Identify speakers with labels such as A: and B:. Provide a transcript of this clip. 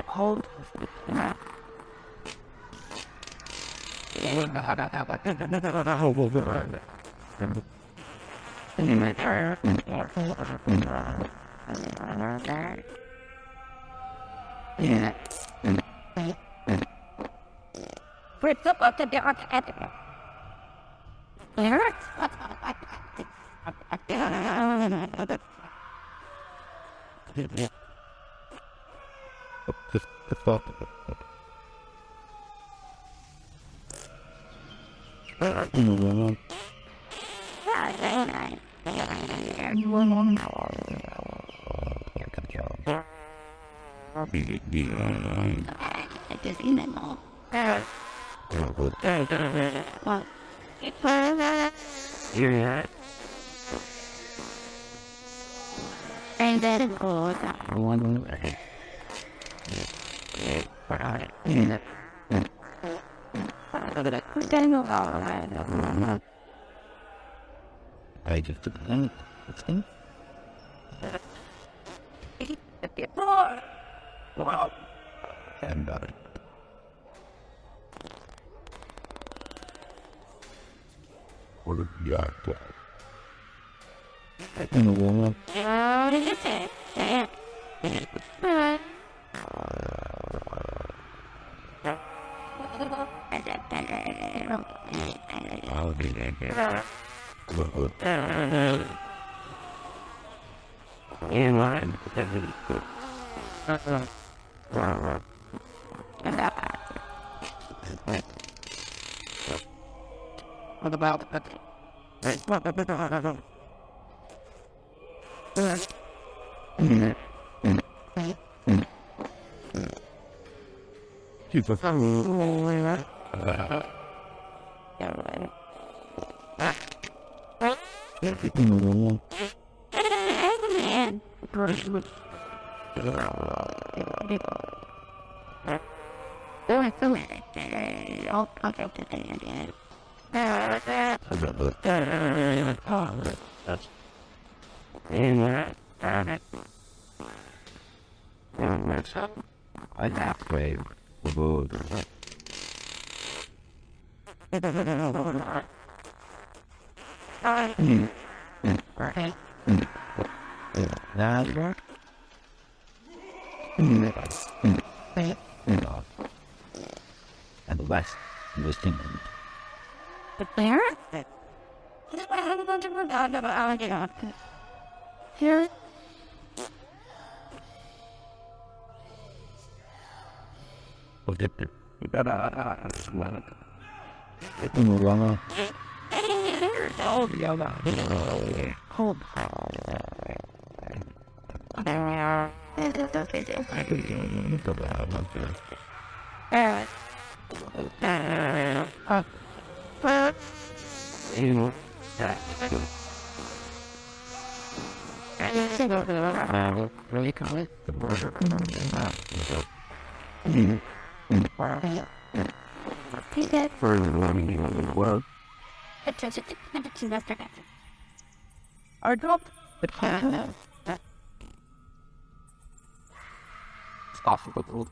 A: Hold. And then go one way. I just took the thing. And got it. What did you act like? In the wall. I'll be there. In line. What about that? Keep us I halfway wood. That's right. And the West was England. But where? Here. Look at it. Hold. Really call it the border. Take that for the world. Our drop the plan. Stop the world.